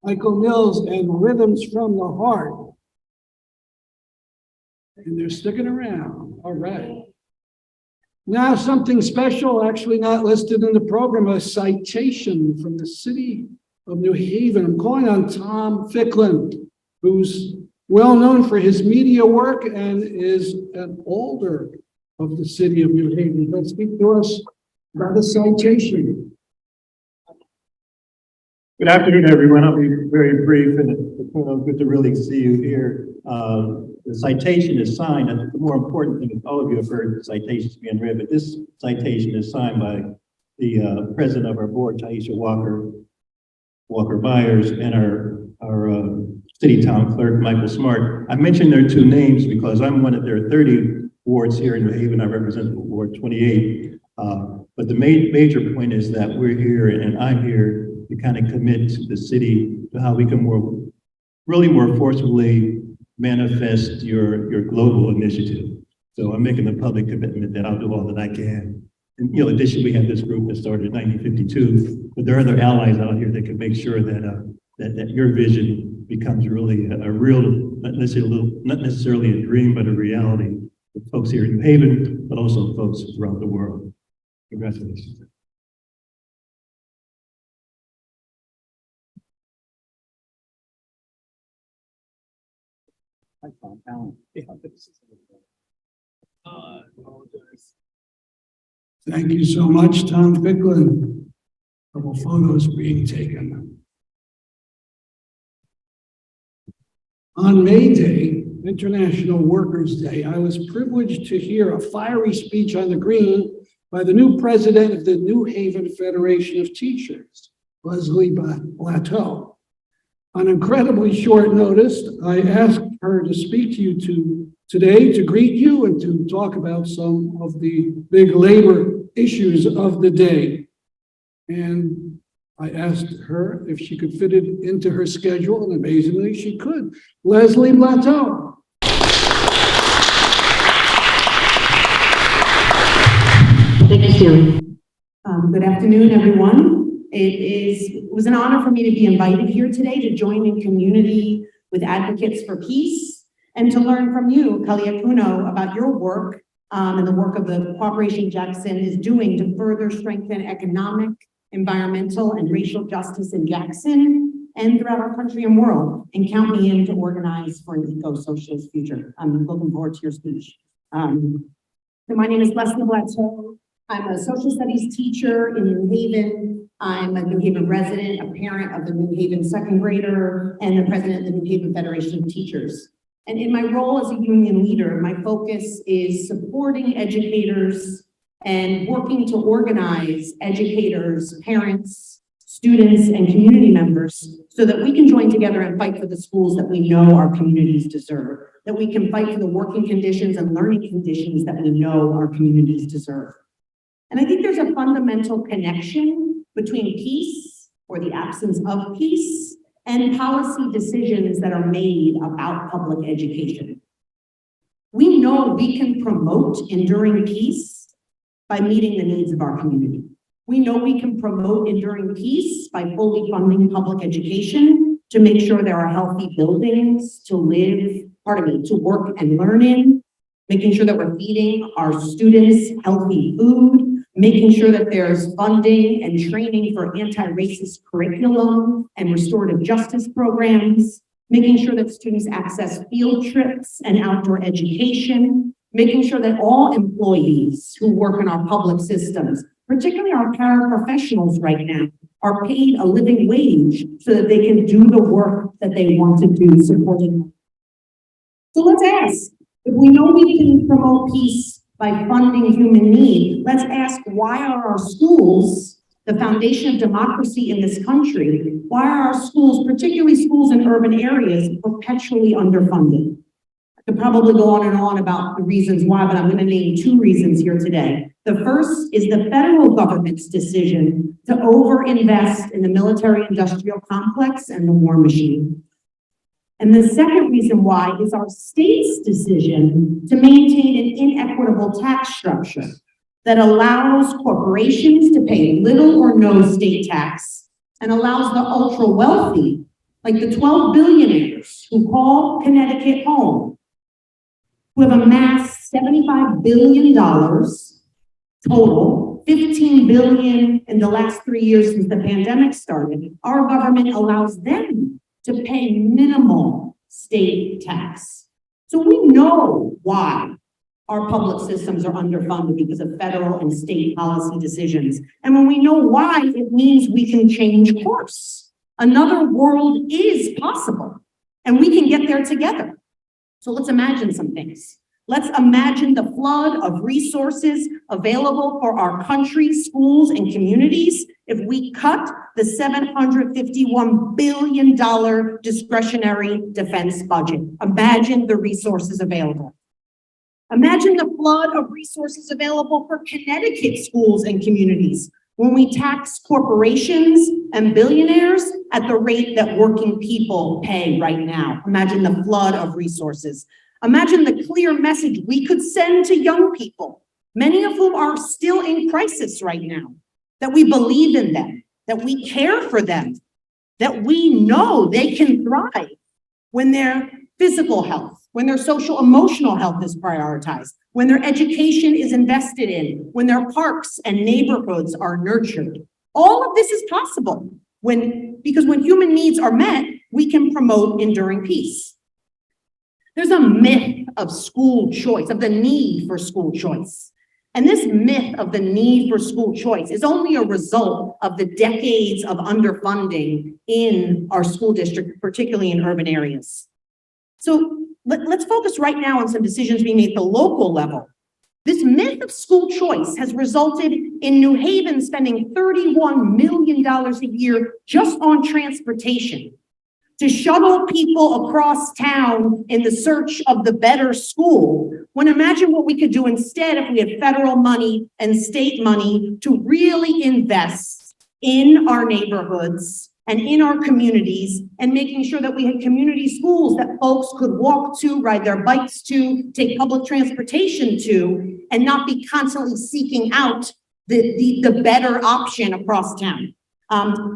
Michael Mills and Rhythms from the Heart. And they're sticking around. All right. Now something special, actually not listed in the program, a citation from the city of New Haven. I'm calling on Tom Ficklin, who's well known for his media work and is an alder of the city of New Haven. Let's speak to us about the citation. Good afternoon, everyone. I'll be very brief, and it's good to really see you here. The citation is signed, and the more important thing is all of you have heard the citations being read, but this citation is signed by the president of our board, Taisha Walker Myers, and our city town clerk, Michael Smart. I mentioned their two names because I'm one of their 30 wards here in New Haven. I represent Ward 28. But the major point is that we're here, and I'm here to kind of commit to the city to how we can more forcefully manifest your global initiative. So I'm making a public commitment that I'll do all that I can. And, additionally, we have this group that started in 1952, but there are other allies out here that can make sure that that your vision becomes really a real, not necessarily a dream, but a reality for folks here in New Haven, but also folks throughout the world. Congratulations. Thank you so much, Tom Ficklin. A couple photos being taken. On May Day, International Workers' Day, I was privileged to hear a fiery speech on the Green by the new president of the New Haven Federation of Teachers, Leslie Blatteau. On incredibly short notice, I asked her to speak to you today to greet you and to talk about some of the big labor issues of the day. And I asked her if she could fit it into her schedule, and amazingly she could. Leslie Blatteau. Thank you, Stuart. Good afternoon, everyone. It was an honor for me to be invited here today to join in community with advocates for peace and to learn from you, Akuno, about your work and the work of the Cooperation Jackson is doing to further strengthen economic, environmental, and racial justice in Jackson and throughout our country and world. And count me in to organize for an eco-socialist future. I'm looking forward to your speech. So my name is Leslie Blatteau. I'm a social studies teacher in New Haven. I'm a New Haven resident, a parent of the New Haven second grader, and the president of the New Haven Federation of Teachers. And in my role as a union leader, my focus is supporting educators and working to organize educators, parents, students, and community members so that we can join together and fight for the schools that we know our communities deserve, that we can fight for the working conditions and learning conditions that we know our communities deserve. And I think there's a fundamental connection between peace or the absence of peace and policy decisions that are made about public education. We know we can promote enduring peace by meeting the needs of our community. We know we can promote enduring peace by fully funding public education to make sure there are healthy buildings to work and learn in, making sure that we're feeding our students healthy food, making sure that there's funding and training for anti-racist curriculum and restorative justice programs, making sure that students access field trips and outdoor education, making sure that all employees who work in our public systems, particularly our paraprofessionals right now, are paid a living wage so that they can do the work that they want to do supporting them. So let's ask, if we know we can promote peace by funding human need, let's ask, why are our schools the foundation of democracy in this country? Why are our schools, particularly schools in urban areas, perpetually underfunded? I could probably go on and on about the reasons why, but I'm going to name two reasons here today. The first is the federal government's decision to overinvest in the military-industrial complex and the war machine. And the second reason why is our state's decision to maintain an inequitable tax structure that allows corporations to pay little or no state tax and allows the ultra wealthy, like the 12 billionaires who call Connecticut home, who have amassed $75 billion total, 15 billion in the last 3 years since the pandemic started. Our government allows them to pay minimal state tax. So we know why our public systems are underfunded because of federal and state policy decisions. And when we know why, it means we can change course. Another world is possible, and we can get there together. So let's imagine some things. Let's imagine the flood of resources available for our country, schools, and communities if we cut the $751 billion discretionary defense budget. Imagine the resources available. Imagine the flood of resources available for Connecticut schools and communities when we tax corporations and billionaires at the rate that working people pay right now. Imagine the flood of resources. Imagine the clear message we could send to young people, many of whom are still in crisis right now, that we believe in them, that we care for them, that we know they can thrive when their physical health, when their social emotional health is prioritized, when their education is invested in, when their parks and neighborhoods are nurtured. All of this is possible because when human needs are met, we can promote enduring peace. There's a myth of school choice, of the need for school choice. And this myth of the need for school choice is only a result of the decades of underfunding in our school district, particularly in urban areas. So let's focus right now on some decisions being made at the local level. This myth of school choice has resulted in New Haven spending $31 million a year just on transportation to shuttle people across town in the search of the better school. When imagine what we could do instead if we had federal money and state money to really invest in our neighborhoods and in our communities and making sure that we had community schools that folks could walk to, ride their bikes to, take public transportation to, and not be constantly seeking out the better option across town.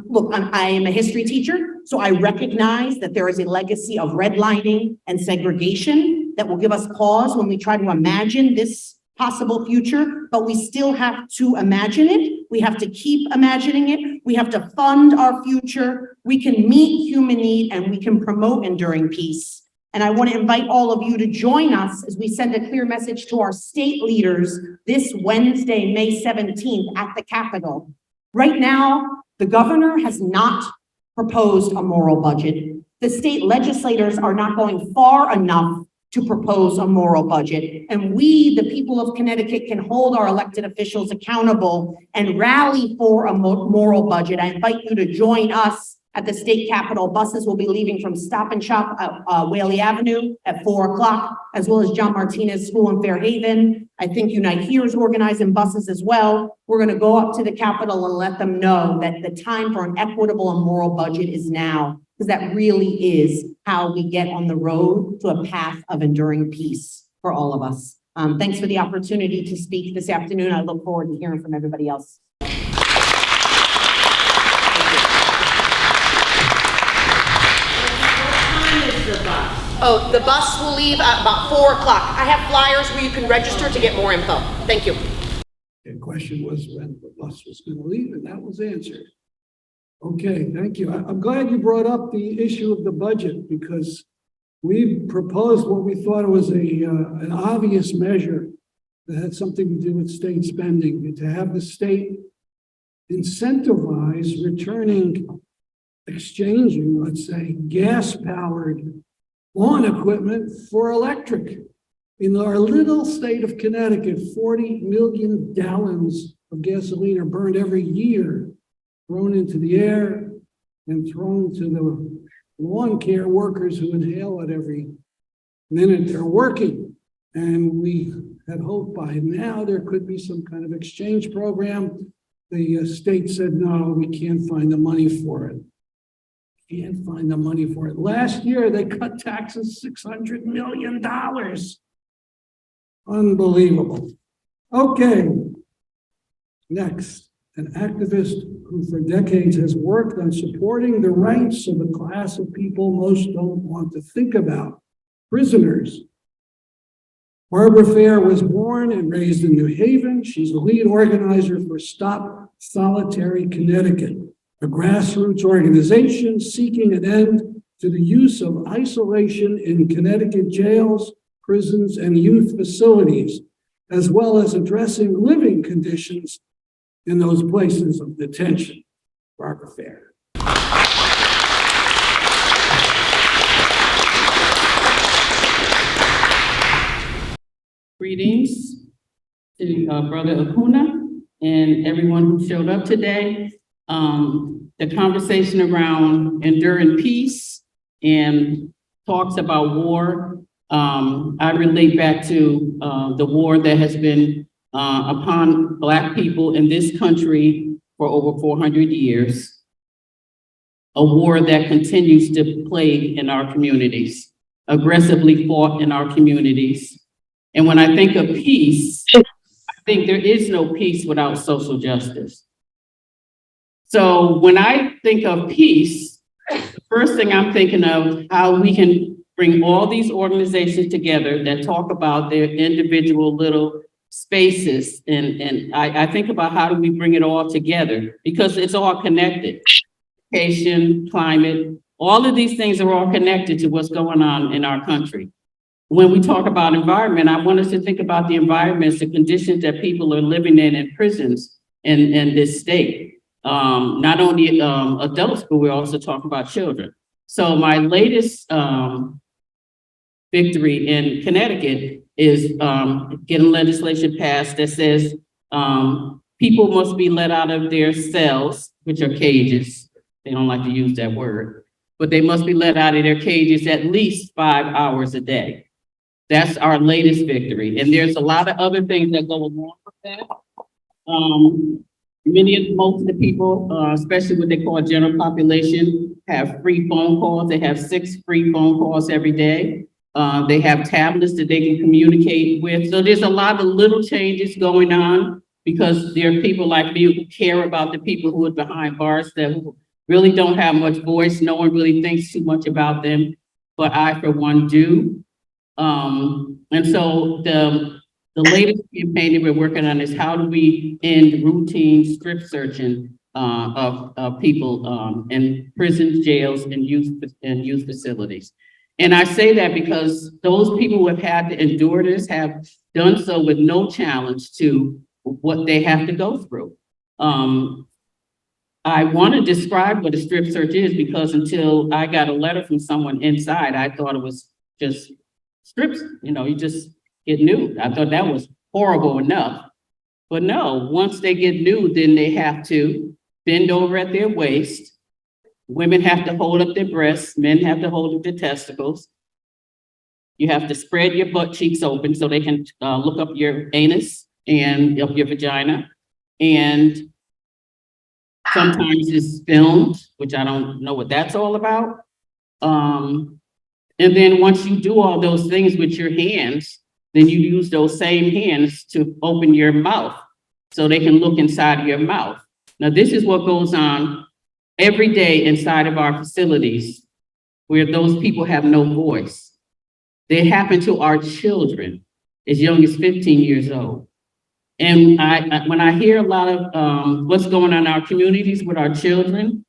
Look, I am a history teacher, so I recognize that there is a legacy of redlining and segregation that will give us pause when we try to imagine this possible future, but we still have to imagine it. We have to keep imagining it. We have to fund our future. We can meet human need and we can promote enduring peace. And I want to invite all of you to join us as we send a clear message to our state leaders this Wednesday, May 17th at the Capitol. Right now, the governor has not proposed a moral budget. The state legislators are not going far enough to propose a moral budget. And we, the people of Connecticut, can hold our elected officials accountable and rally for a moral budget. I invite you to join us at the state capitol. Buses will be leaving from Stop and Shop at Whaley Avenue at 4 o'clock, as well as John Martinez School in Fairhaven. I think Unite Here is organizing buses as well. We're going to go up to the Capitol and let them know that the time for an equitable and moral budget is now, because that really is how we get on the road to a path of enduring peace for all of us. Thanks for the opportunity to speak this afternoon. I look forward to hearing from everybody else. Oh, the bus will leave at about 4 o'clock. I have flyers where you can register to get more info. Thank you. The question was when the bus was going to leave, and that was answered. Okay, thank you. I'm glad you brought up the issue of the budget because we proposed what we thought was an obvious measure that had something to do with state spending, to have the state incentivize exchanging, let's say, gas-powered lawn equipment for electric. In our little state of Connecticut, 40 million gallons of gasoline are burned every year, thrown into the air and thrown to the lawn care workers who inhale it every minute they're working. And we had hoped by now there could be some kind of exchange program. The state said, no, we can't find the money for it. Can't find the money for it. Last year, they cut taxes $600 million. Unbelievable. Okay. Next. an activist who for decades has worked on supporting the rights of a class of people most don't want to think about, prisoners. Barbara Fair was born and raised in New Haven. She's the lead organizer for Stop Solitary Connecticut, a grassroots organization seeking an end to the use of isolation in Connecticut jails, prisons, and youth facilities, as well as addressing living conditions in those places of detention. Barbara Fair. Greetings to Brother Akuno and everyone who showed up today. The conversation around enduring peace and talks about war, I relate back to the war that has been upon Black people in this country for over 400 years. A war that continues to plague in our communities, aggressively fought in our communities. And when I think of peace, I think there is no peace without social justice. So when I think of peace, the first thing I'm thinking of how we can bring all these organizations together that talk about their individual little spaces. And I think about how do we bring it all together, because it's all connected. Education, climate, all of these things are all connected to what's going on in our country. When we talk about environment, I want us to think about the environments, the conditions that people are living in prisons in this state. Not only adults, but we're also talking about children. So my latest victory in Connecticut is getting legislation passed that says people must be let out of their cells, which are cages. They don't like to use that word, but they must be let out of their cages at least 5 hours a day. That's our latest victory. And there's a lot of other things that go along with that. Most of the people, especially what they call general population, have free phone calls. They have 6 free phone calls every day. They have tablets that they can communicate with. So there's a lot of little changes going on because there are people like me who care about the people who are behind bars that really don't have much voice. No one really thinks too much about them, but I, for one, do. And so the latest campaign that we're working on is how do we end routine strip searching of people in prisons, jails, and youth facilities. And I say that because those people who have had to endure this have done so with no challenge to what they have to go through. I want to describe what a strip search is because until I got a letter from someone inside, I thought it was just strips, you just get nude. I thought that was horrible enough. But no, once they get nude, then they have to bend over at their waist. Women have to hold up their breasts. Men have to hold up their testicles. You have to spread your butt cheeks open so they can look up your anus and up your vagina. And sometimes it's filmed, which I don't know what that's all about. And then once you do all those things with your hands, then you use those same hands to open your mouth so they can look inside of your mouth. Now, this is what goes on every day inside of our facilities where those people have no voice. They happen to our children as young as 15 years old. And when I hear a lot of what's going on in our communities with our children,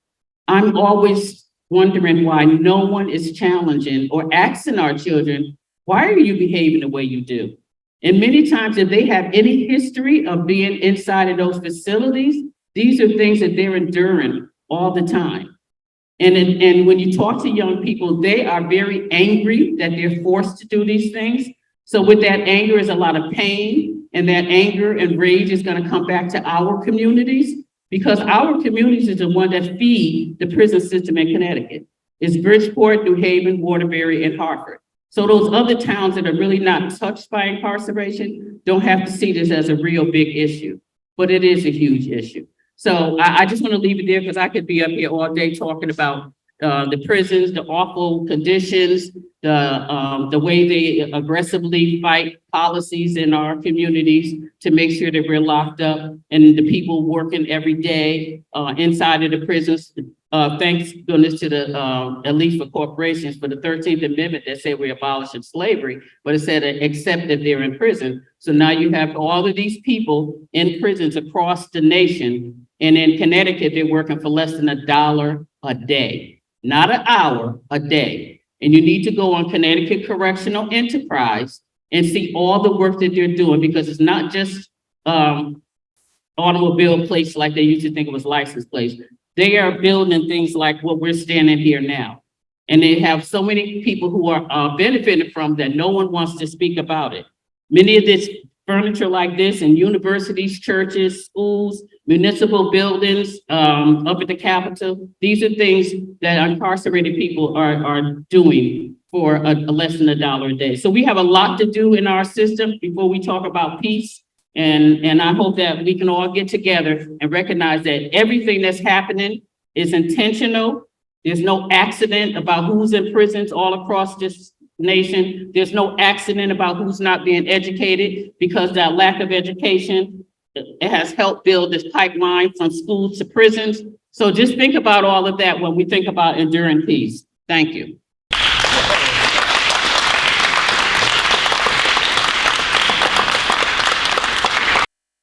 I'm always wondering why no one is challenging or asking our children, why are you behaving the way you do? And many times, if they have any history of being inside of those facilities, these are things that they're enduring all the time. And when you talk to young people, they are very angry that they're forced to do these things. So with that anger is a lot of pain, and that anger and rage is going to come back to our communities. Because our communities is the one that feed the prison system in Connecticut. It's Bridgeport, New Haven, Waterbury, and Hartford. So those other towns that are really not touched by incarceration don't have to see this as a real big issue, but it is a huge issue. So I just want to leave it there because I could be up here all day talking about the prisons, the awful conditions, the way they aggressively fight policies in our communities to make sure that we're locked up, and the people working every day inside of the prisons. Thanks goodness to the elite for corporations for the 13th Amendment that said we're abolishing slavery, but it said except if they're in prison. So now you have all of these people in prisons across the nation. And in Connecticut, they're working for less than $1 a day, not an hour, a day. And you need to go on Connecticut Correctional Enterprise and see all the work that they're doing, because it's not just automobile plates like they used to think it was license plates. They are building things like what we're standing here now. And they have so many people who are benefiting from that. No one wants to speak about it. Many of this furniture like this in universities, churches, schools, municipal buildings, up at the Capitol. These are things that incarcerated people are doing for less than $1 a day. So we have a lot to do in our system before we talk about peace. And I hope that we can all get together and recognize that everything that's happening is intentional. There's no accident about who's in prisons all across this nation. There's no accident about who's not being educated, because that lack of education, it has helped build this pipeline from schools to prisons. So just think about all of that when we think about enduring peace. Thank you.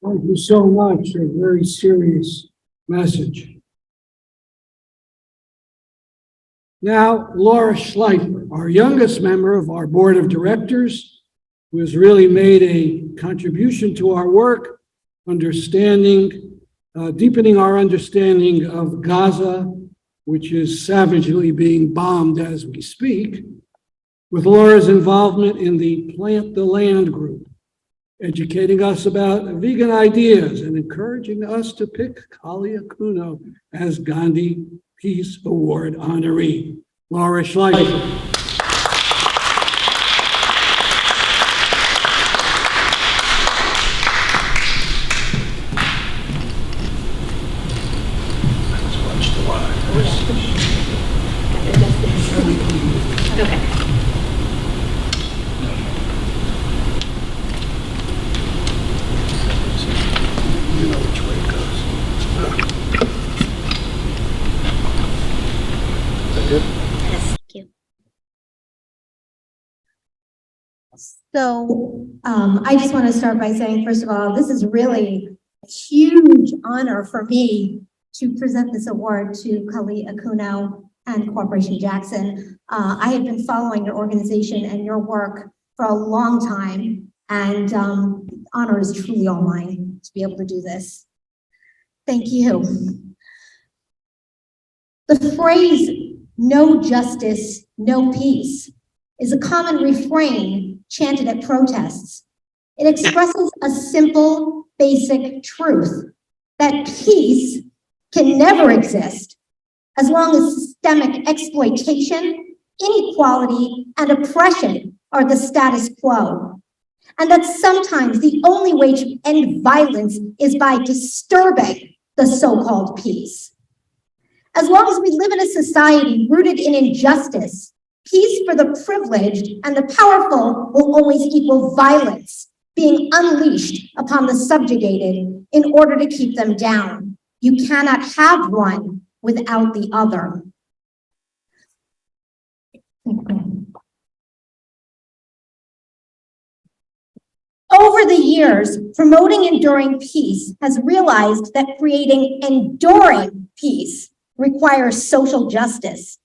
Thank you so much. A very serious message. Now, Laura Schleifer, our youngest member of our board of directors, who has really made a contribution to our work, deepening our understanding of Gaza, which is savagely being bombed as we speak, with Laura's involvement in the Plant the Land group, educating us about vegan ideas and encouraging us to pick Kali Akuno as Gandhi Peace Award honoree. Laura Schleifer. So I just want to start by saying, first of all, this is really a huge honor for me to present this award to Kali Akuno and Cooperation Jackson. I have been following your organization and your work for a long time, and honor is truly all mine to be able to do this. Thank you. The phrase, no justice, no peace, is a common refrain chanted at protests. It expresses a simple, basic truth that peace can never exist as long as systemic exploitation, inequality, and oppression are the status quo. And that sometimes the only way to end violence is by disturbing the so-called peace. As long as we live in a society rooted in injustice, peace for the privileged and the powerful will always equal violence being unleashed upon the subjugated in order to keep them down. You cannot have one without the other. Over the years, promoting enduring peace has realized that creating enduring peace requires social justice.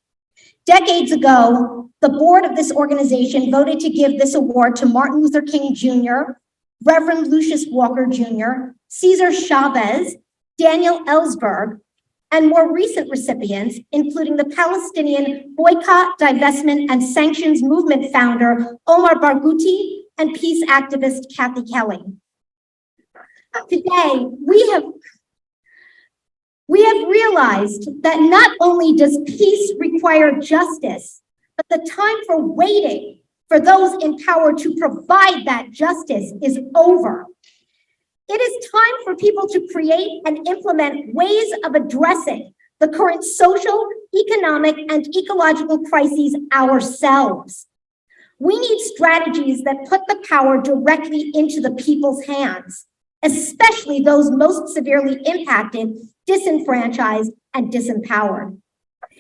Decades ago, the board of this organization voted to give this award to Martin Luther King Jr., Reverend Lucius Walker Jr., Cesar Chavez, Daniel Ellsberg, and more recent recipients, including the Palestinian Boycott, Divestment, and Sanctions Movement founder, Omar Barghouti, and peace activist, Kathy Kelly. Today, we have realized that not only does peace require justice, but the time for waiting for those in power to provide that justice is over. It is time for people to create and implement ways of addressing the current social, economic and ecological crises ourselves. We need strategies that put the power directly into the people's hands, especially those most severely impacted, disenfranchised, and disempowered.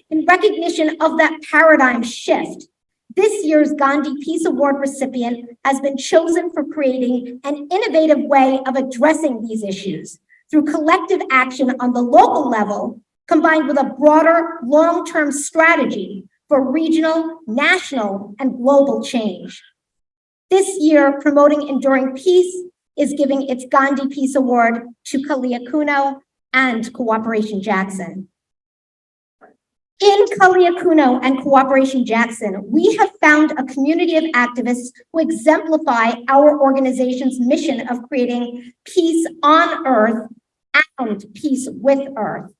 In recognition of that paradigm shift, this year's Gandhi Peace Award recipient has been chosen for creating an innovative way of addressing these issues through collective action on the local level, combined with a broader long-term strategy for regional, national, and global change. This year, Promoting Enduring Peace is giving its Gandhi Peace Award to Akuno and Cooperation Jackson. In Akuno and Cooperation Jackson, we have found a community of activists who exemplify our organization's mission of creating peace on Earth and peace with Earth.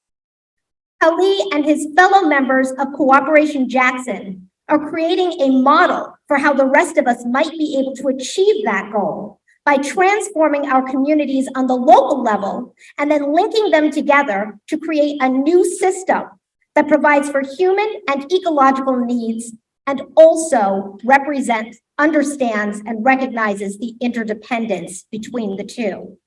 Ali and his fellow members of Cooperation Jackson are creating a model for how the rest of us might be able to achieve that goal by transforming our communities on the local level and then linking them together to create a new system that provides for human and ecological needs and also represents, understands, and recognizes the interdependence between the two.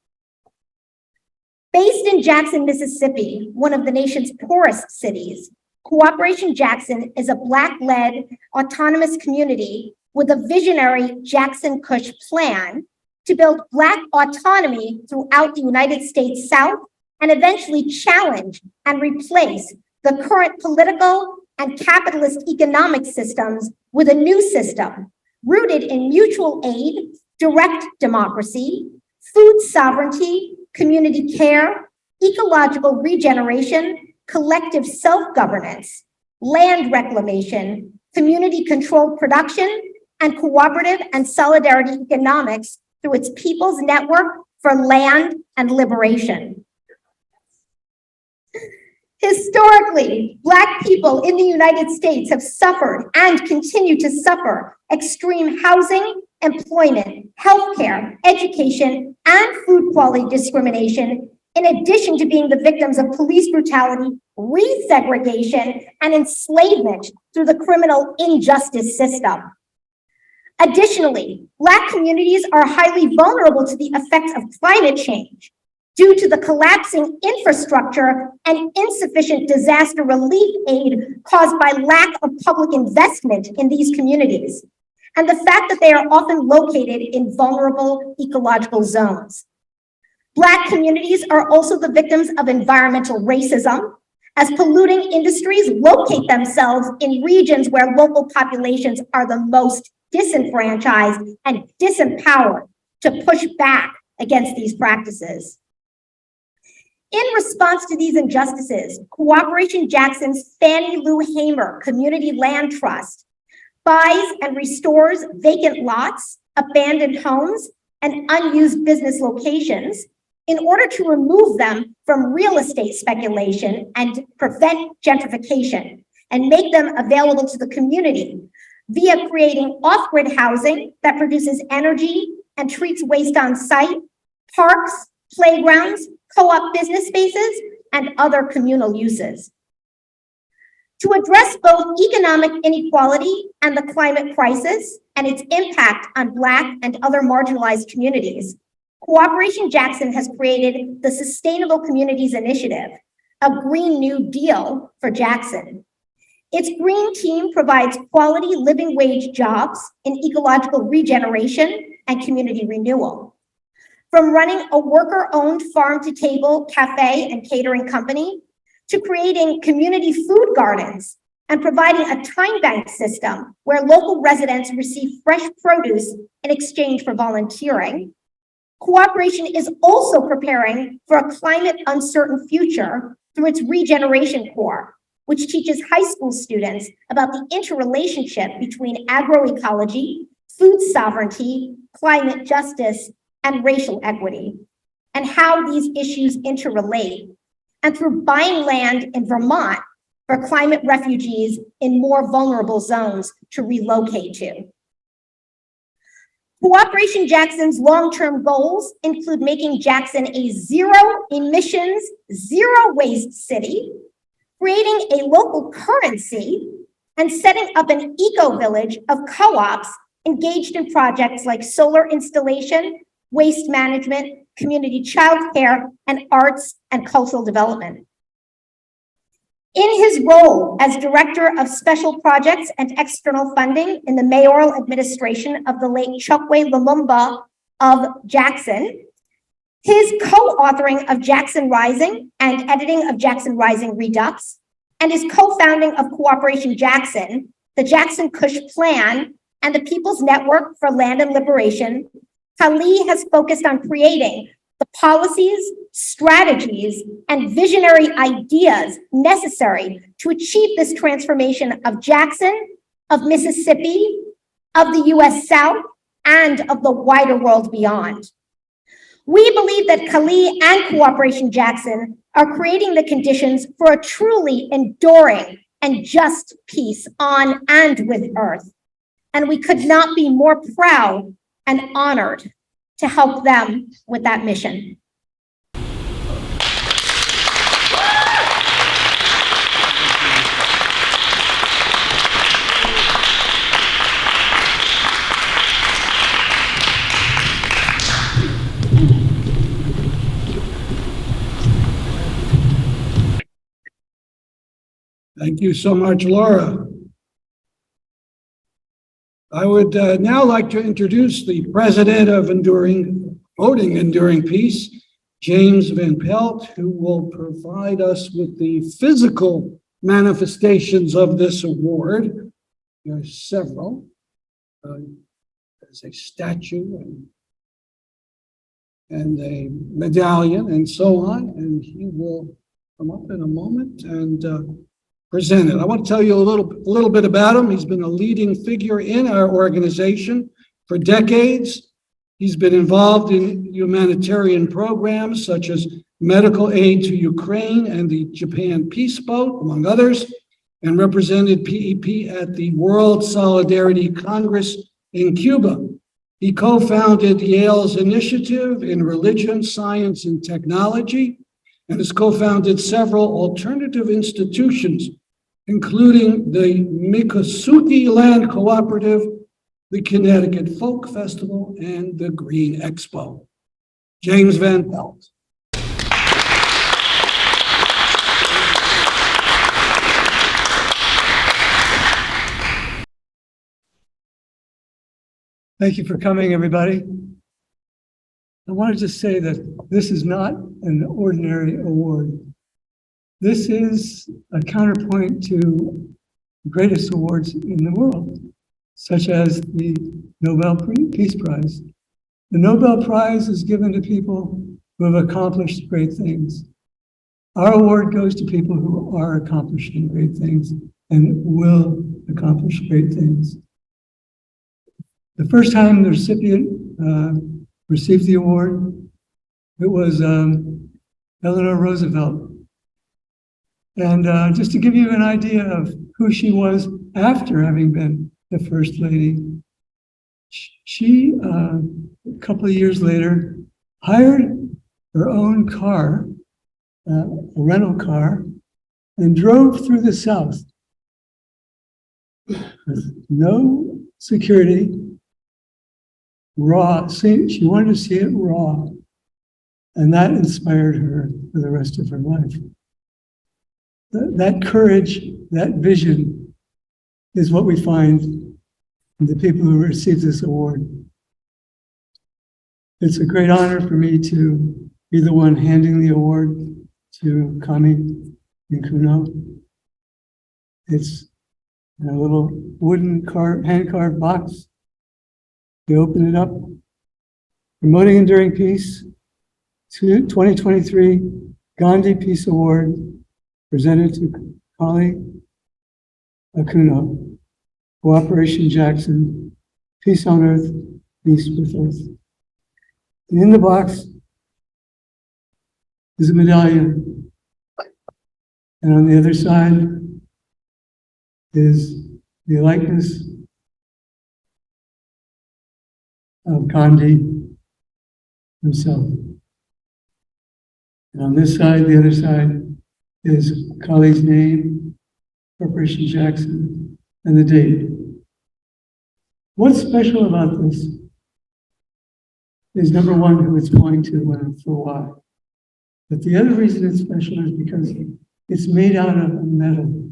Based in Jackson, Mississippi, one of the nation's poorest cities, Cooperation Jackson is a Black-led autonomous community with a visionary Jackson Kush plan to build Black autonomy throughout the United States South and eventually challenge and replace the current political and capitalist economic systems with a new system rooted in mutual aid, direct democracy, food sovereignty, community care, ecological regeneration, collective self-governance, land reclamation, community-controlled production, and cooperative and solidarity economics through its People's Network for Land and Liberation. Historically, Black people in the United States have suffered and continue to suffer extreme housing, employment, healthcare, education, and food quality discrimination, in addition to being the victims of police brutality, resegregation, and enslavement through the criminal injustice system. Additionally, Black communities are highly vulnerable to the effects of climate change due to the collapsing infrastructure and insufficient disaster relief aid caused by lack of public investment in these communities, and the fact that they are often located in vulnerable ecological zones. Black communities are also the victims of environmental racism, as polluting industries locate themselves in regions where local populations are the most disenfranchised and disempowered to push back against these practices. In response to these injustices, Cooperation Jackson's Fannie Lou Hamer Community Land Trust buys and restores vacant lots, abandoned homes, and unused business locations in order to remove them from real estate speculation and prevent gentrification and make them available to the community via creating off-grid housing that produces energy and treats waste on site, parks, playgrounds, co-op business spaces, and other communal uses. To address both economic inequality and the climate crisis and its impact on Black and other marginalized communities, Cooperation Jackson has created the Sustainable Communities Initiative, a Green New Deal for Jackson. Its green team provides quality living wage jobs in ecological regeneration and community renewal. From running a worker-owned farm-to-table cafe and catering company to creating community food gardens and providing a time bank system where local residents receive fresh produce in exchange for volunteering, Cooperation is also preparing for a climate uncertain future through its Regeneration Corps, which teaches high school students about the interrelationship between agroecology, food sovereignty, climate justice, and racial equity, and how these issues interrelate, and through buying land in Vermont for climate refugees in more vulnerable zones to relocate to. Cooperation Jackson's long-term goals include making Jackson a zero emissions, zero waste city, creating a local currency, and setting up an eco-village of co-ops engaged in projects like solar installation, waste management, community childcare, and arts and cultural development. In his role as Director of Special Projects and External Funding in the mayoral administration of the late Chokwe Lumumba of Jackson, his co-authoring of Jackson Rising and editing of Jackson Rising Redux, and his co-founding of Cooperation Jackson, the Jackson Kush Plan, and the People's Network for Land and Liberation, Kali has focused on creating the policies, strategies, and visionary ideas necessary to achieve this transformation of Jackson, of Mississippi, of the US South, and of the wider world beyond. We believe that Kali and Cooperation Jackson are creating the conditions for a truly enduring and just peace on and with Earth. And we could not be more proud and honored to help them with that mission. Thank you so much, Laura. I would now like to introduce the president of Voting Enduring Peace, James Van Pelt, who will provide us with the physical manifestations of this award. There are several. There's a statue and a medallion and so on, and he will come up in a moment and present it. I want to tell you a little bit about him. He's been a leading figure in our organization for decades. He's been involved in humanitarian programs such as medical aid to Ukraine and the Japan Peace Boat, among others, and represented PEP at the World Solidarity Congress in Cuba. He co-founded Yale's Initiative in Religion, Science, and Technology, and has co-founded several alternative institutions, including the Miccosukee Land Cooperative, the Connecticut Folk Festival, and the Green Expo. James Van Pelt. Thank you for coming, everybody. I wanted to say that this is not an ordinary award. This is a counterpoint to the greatest awards in the world, such as the Nobel Peace Prize. The Nobel Prize is given to people who have accomplished great things. Our award goes to people who are accomplishing great things and will accomplish great things. The first time the recipient received the award, it was Eleanor Roosevelt. And just to give you an idea of who she was after having been the First Lady, she, a couple of years later, hired her own car, a rental car, and drove through the South with no security, raw. She wanted to see it raw, and that inspired her for the rest of her life. That courage, that vision is what we find in the people who receive this award. It's a great honor for me to be the one handing the award to Kami and Kuno. It's in a little wooden hand-carved box. You open it up. Promoting Enduring Peace, 2023 Gandhi Peace Award, presented to Kali, Akuno, Cooperation Jackson, Peace on Earth, Peace with Earth. And in the box is a medallion. And on the other side is the likeness of Gandhi himself. And on this side, the other side, is Kali's name, Cooperation Jackson, and the date. What's special about this is, number one, who it's going to and for why. But the other reason it's special is because it's made out of a metal.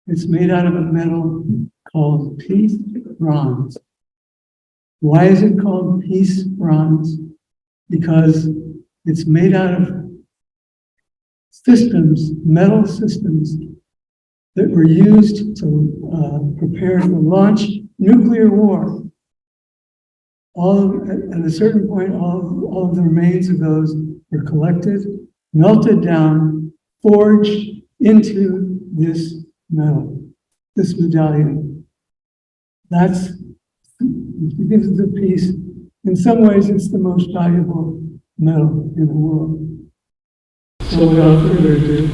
It's made out of a metal called peace bronze. Why is it called peace bronze? Because it's made out of systems, metal systems, that were used to prepare to launch nuclear war. At a certain point, all of the remains of those were collected, melted down, forged into this metal, this medallion. That's, because of the piece, in some ways it's the most valuable metal in the world. So without further ado,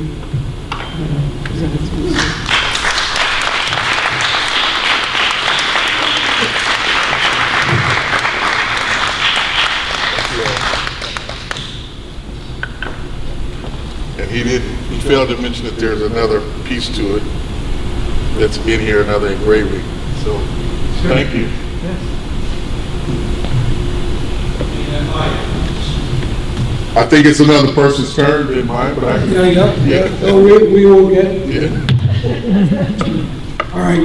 And he failed to mention that there's another piece to it that's in here, another engraving. So, thank you. I think it's another person's turn than mine, but I can. Yeah. So we will get. Yeah. All right.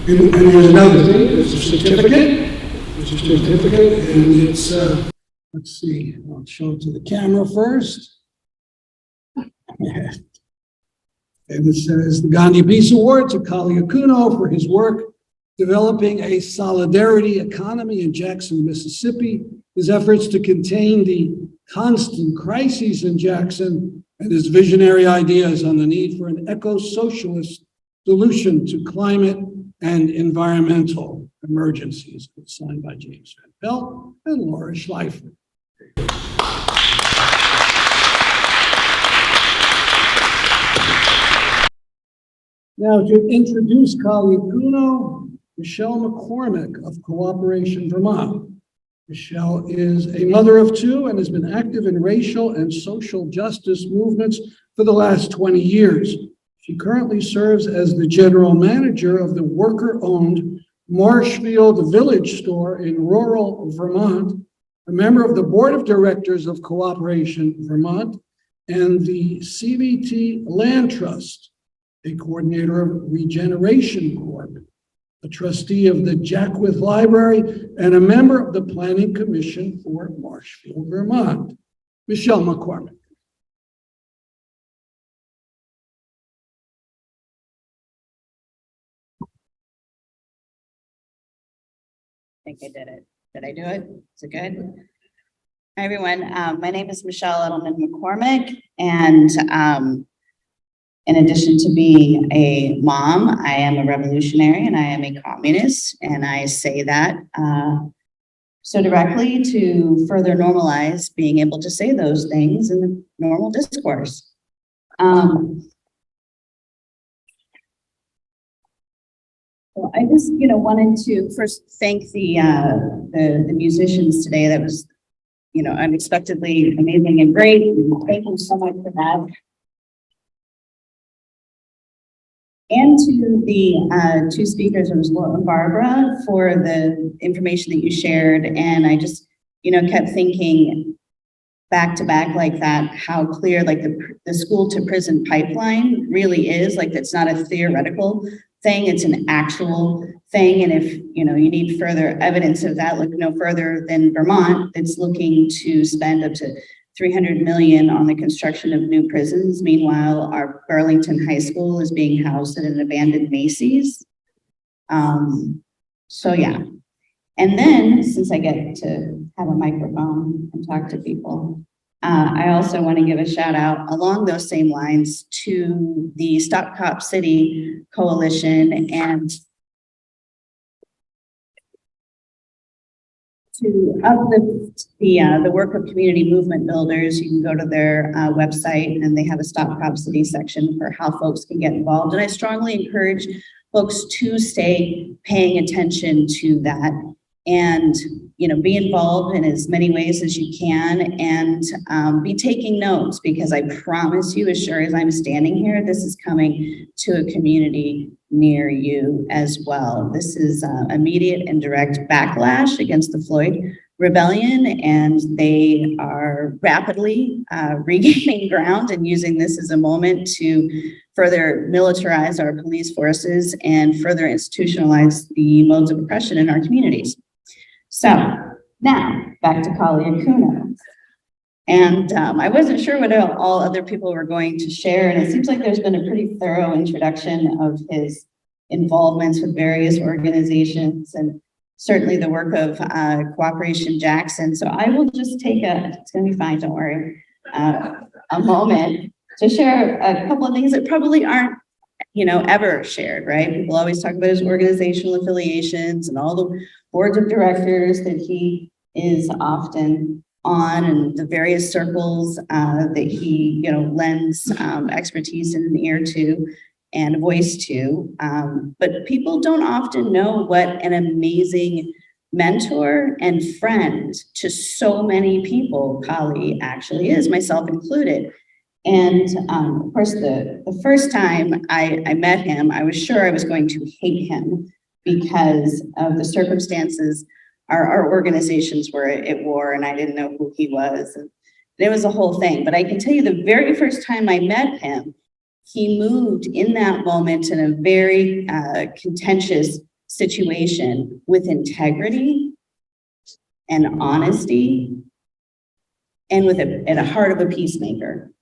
And there's another thing. There's a certificate. There's a certificate, and it's let's see. I'll show it to the camera first. Yeah. And it says the Gandhi Peace Award to Kali Akuno for his work developing a solidarity economy in Jackson, Mississippi, his efforts to contain the constant crises in Jackson, and his visionary ideas on the need for an eco-socialist solution to climate and environmental emergencies. It's signed by James Van Pelt and Laura Schleifer. Now, to introduce Kali Akuno, Michelle McCormick of Cooperation Vermont. Michelle is a mother of two and has been active in racial and social justice movements for the last 20 years. She currently serves as the general manager of the worker-owned Marshfield Village store in rural Vermont, a member of the board of directors of Cooperation Vermont, and the CVT Land Trust, a coordinator of Regeneration Corp, a trustee of the Jackwith Library, and a member of the Planning Commission for Marshfield, Vermont. Michelle McCormick. I think I did it. Did I do it? Is it good? Hi, everyone. My name is Michelle Edelman McCormick, and in addition to being a mom, I am a revolutionary and I am a communist, and I say that so directly to further normalize being able to say those things in the normal discourse. So I just, wanted to first thank the musicians today. That was, unexpectedly amazing and great. Thank you so much for that. And to the two speakers, it was Laura and Barbara, for the information that you shared. And I just, kept thinking back to back like that, how clear like the school to prison pipeline really is. Like, it's not a theoretical thing, it's an actual thing. And if, you need further evidence of that, look no further than Vermont, that's looking to spend up to $300 million on the construction of new prisons. Meanwhile, our Burlington High School is being housed at an abandoned Macy's. So yeah. And then, since I get to have a microphone and talk to people, I also want to give a shout out along those same lines to the Stop Cop City Coalition and to uplift the work of community movement builders. You can go to their website, and they have a Stop Cop City section for how folks can get involved. And I strongly encourage folks to stay paying attention to that and, be involved in as many ways as you can, and be taking notes, because I promise you, as sure as I'm standing here, this is coming to a community near you as well. This is immediate and direct backlash against the Floyd rebellion, and they are rapidly regaining ground and using this as a moment to further militarize our police forces and further institutionalize the modes of oppression in our communities. So now back to Kali Akuno. And I wasn't sure what all other people were going to share, and it seems like there's been a pretty thorough introduction of his involvements with various organizations and certainly the work of Cooperation Jackson. So I will just take it's gonna be fine, don't worry, a moment to share a couple of things that probably aren't, ever shared, right? People always talk about his organizational affiliations and all the boards of directors that he is often on, and the various circles that he, lends expertise and an ear to and a voice to. But people don't often know what an amazing mentor and friend to so many people Kali actually is, myself included. And of course, the first time I met him, I was sure I was going to hate him because of the circumstances our organizations were at war, and I didn't know who he was. And it was a whole thing. But I can tell you, the very first time I met him, he moved in that moment in a very contentious situation with integrity and honesty, and with a heart of a peacemaker.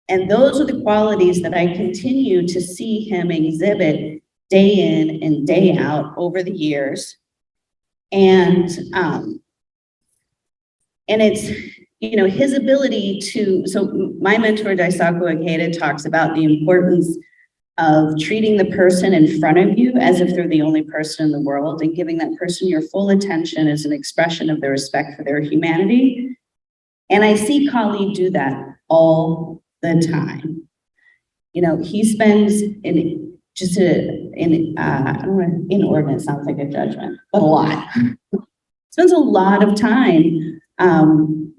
And those are the qualities that I continue to see him exhibit day in and day out over the years. And it's, his ability so my mentor, Daisaku Ikeda, talks about the importance of treating the person in front of you as if they're the only person in the world, and giving that person your full attention as an expression of their respect for their humanity. And I see Kali do that all the time. He spends inordinate sounds like a judgment, but a lot. Spends a lot of time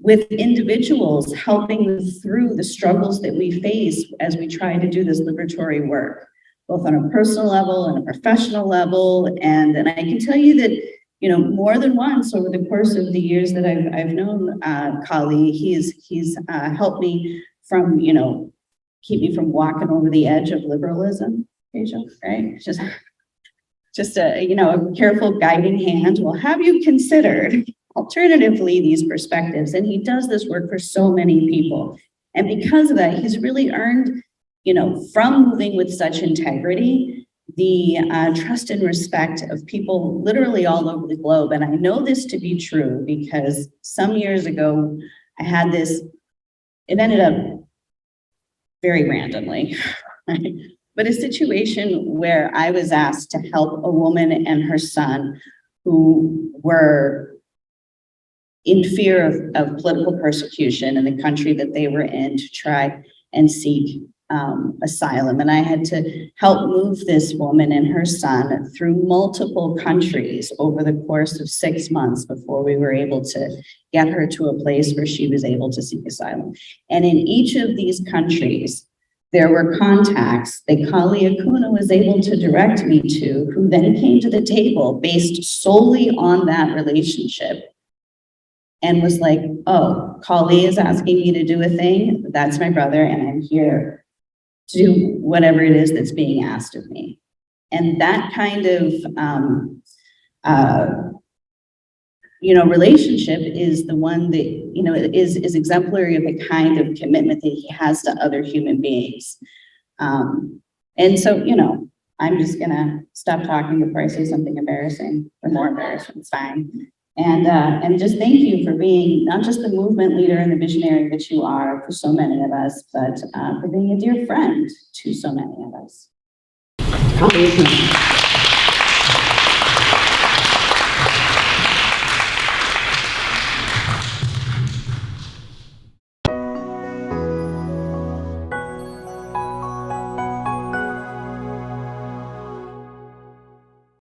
with individuals, helping them through the struggles that we face as we try to do this liberatory work, both on a personal level and a professional level. And I can tell you that, more than once over the course of the years that I've known Kali, he's helped me from, keep me from walking over the edge of liberalism, right? Just a careful guiding hand. Well, have you considered alternatively these perspectives? And he does this work for so many people. And because of that, he's really earned, from moving with such integrity, the trust and respect of people literally all over the globe. And I know this to be true because some years ago, I had this, it ended up very randomly, right? But a situation where I was asked to help a woman and her son who were in fear of political persecution in the country that they were in, to try and seek asylum. And I had to help move this woman and her son through multiple countries over the course of 6 months before we were able to get her to a place where she was able to seek asylum. And in each of these countries, there were contacts that Kali Akuno was able to direct me to, who then came to the table based solely on that relationship and was like, oh, Kali is asking me to do a thing. That's my brother, and I'm here to do whatever it is that's being asked of me. And that kind of, relationship is the one that, is exemplary of the kind of commitment that he has to other human beings. And so, I'm just gonna stop talking before I say something embarrassing or more embarrassing. It's fine. And just thank you for being not just the movement leader and the visionary that you are for so many of us, but for being a dear friend to so many of us.